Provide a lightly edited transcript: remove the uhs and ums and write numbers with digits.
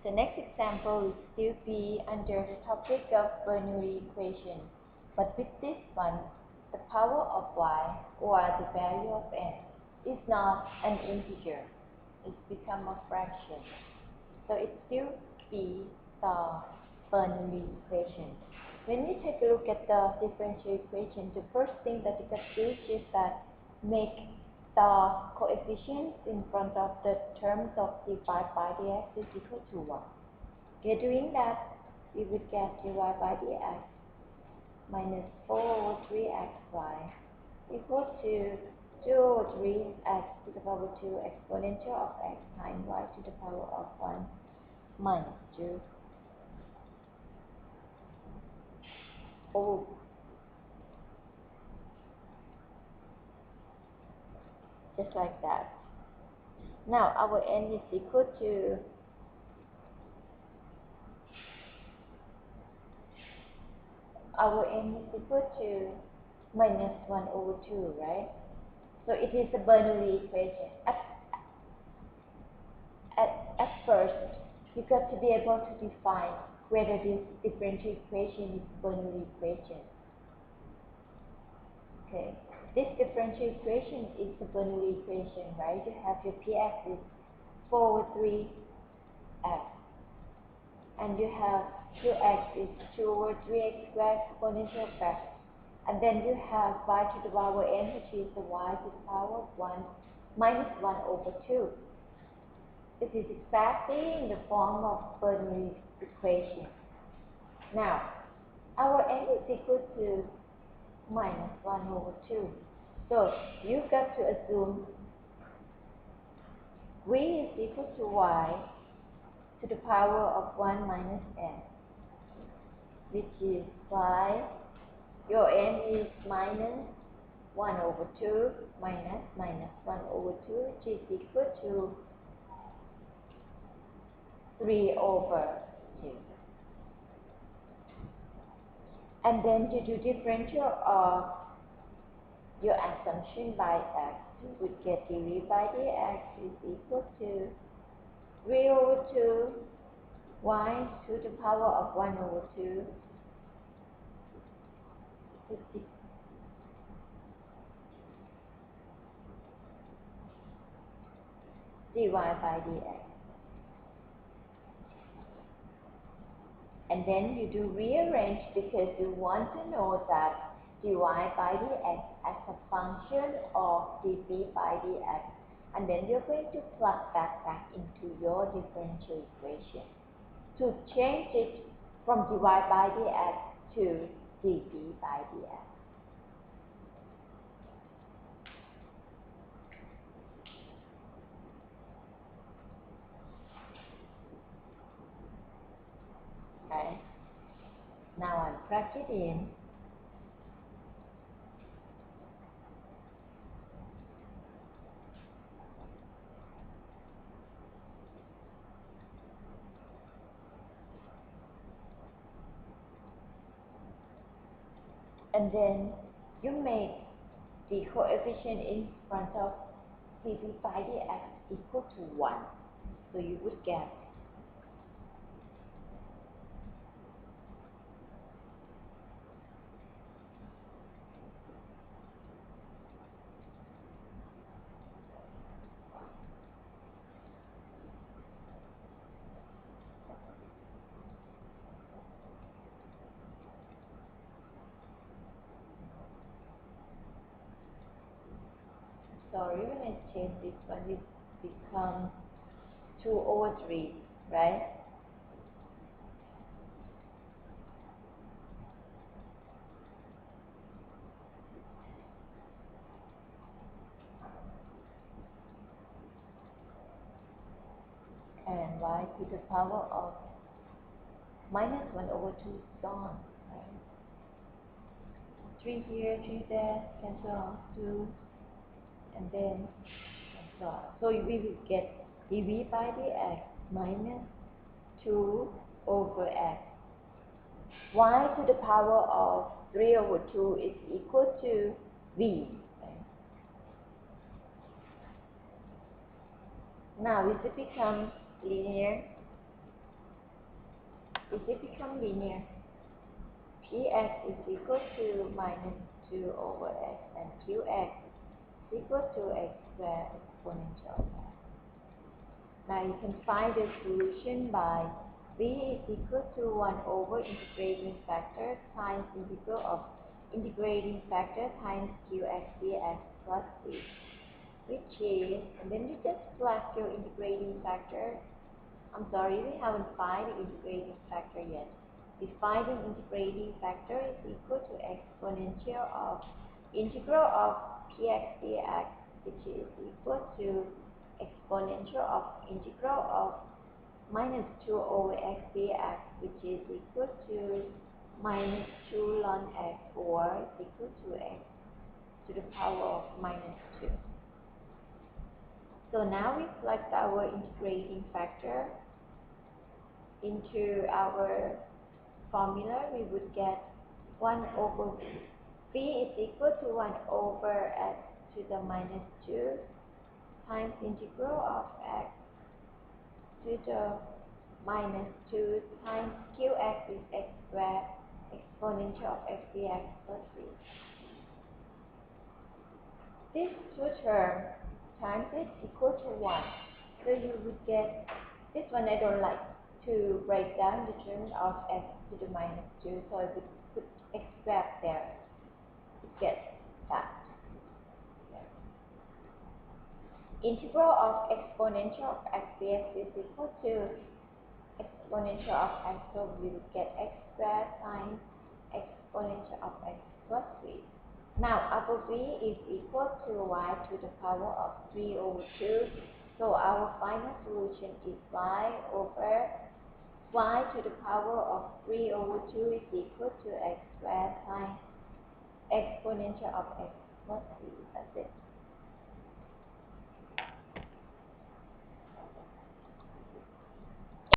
The next example will still be under the topic of Bernoulli equation, but with this one, the power of y or the value of n is not an integer, it's become a fraction. So it still be the Bernoulli equation. When you take a look at the differential equation, the first thing that you can do is that make the coefficients in front of the terms of divide by dx is equal to 1. Okay, doing that, we would get divide by dx minus 4 over 3xy equal to 2 over 3x to the power 2 exponential of x times y to the power of 1 minus 2. Oh, just like that. Now our n is equal to minus 1 over 2, right? So it is a Bernoulli equation. At first, you got to be able to define whether this differential equation is Bernoulli equation. Okay, this differential equation is the Bernoulli equation, right? You have your px is 4 over 3x, and you have 2x is 2 over 3x squared exponential of x, and then you have y to the power n, which is the y to the power of 1 minus 1 over 2. This is exactly in the form of Bernoulli equation. Now, our n is equal to minus 1 over 2. So, you got to assume v is equal to y to the power of 1 minus n, which is why your n is minus 1 over 2 minus 1 over 2, which is equal to 3 over 2. And then to do differential of your assumption by x, you would get dv by dx is equal to 3 over 2 y to the power of 1 over 2 dy by dx. And then you do rearrange because you want to know that dy by dx as a function of dv by dx. And then you're going to plug that back into your differential equation to change it from dy by dx to dv by dx. Okay. Now I'm plug it in. And then you make the coefficient in front of dv by dx equal to 1. So you would get sorry, when I change this one, it becomes 2 over 3, right? And y to the power of minus 1 over 2 is gone, right? 3 here, 3 there, cancel out 2, and then cancel out. So we will get dv by dx minus 2 over x. Y to the power of 3 over 2 is equal to v. Right? Now, if it becomes linear, Is it become linear? Px is equal to minus 2 over x, and qx is equal to x squared exponential of x. Now you can find the solution by v is equal to 1 over integrating factor times integral of integrating factor times qx dx plus v, which is, and then you just plug your integrating factor. I'm sorry, we haven't found the integrating factor yet. We find the integrating factor is equal to exponential of integral of px dx, which is equal to exponential of integral of minus 2 over x dx, which is equal to minus 2 ln x, or is equal to x to the power of minus 2. So now we plug our integrating factor into our formula. We would get 1 over v is equal to 1 over x to the minus 2 times integral of x to the minus 2 times qx is x squared exponential of x dx plus v. This two term times it equal to 1. So you would get, this one I don't like to break down the term of x to the minus 2, so I would put x squared there. It gets that. Integral of exponential of x dx is equal to exponential of x, so we would get x squared times exponential of x plus v. Now our v is equal to y to the power of 3 over 2, so our final solution is y over y to the power of 3 over 2 is equal to x squared times exponential of x plus v. That's it.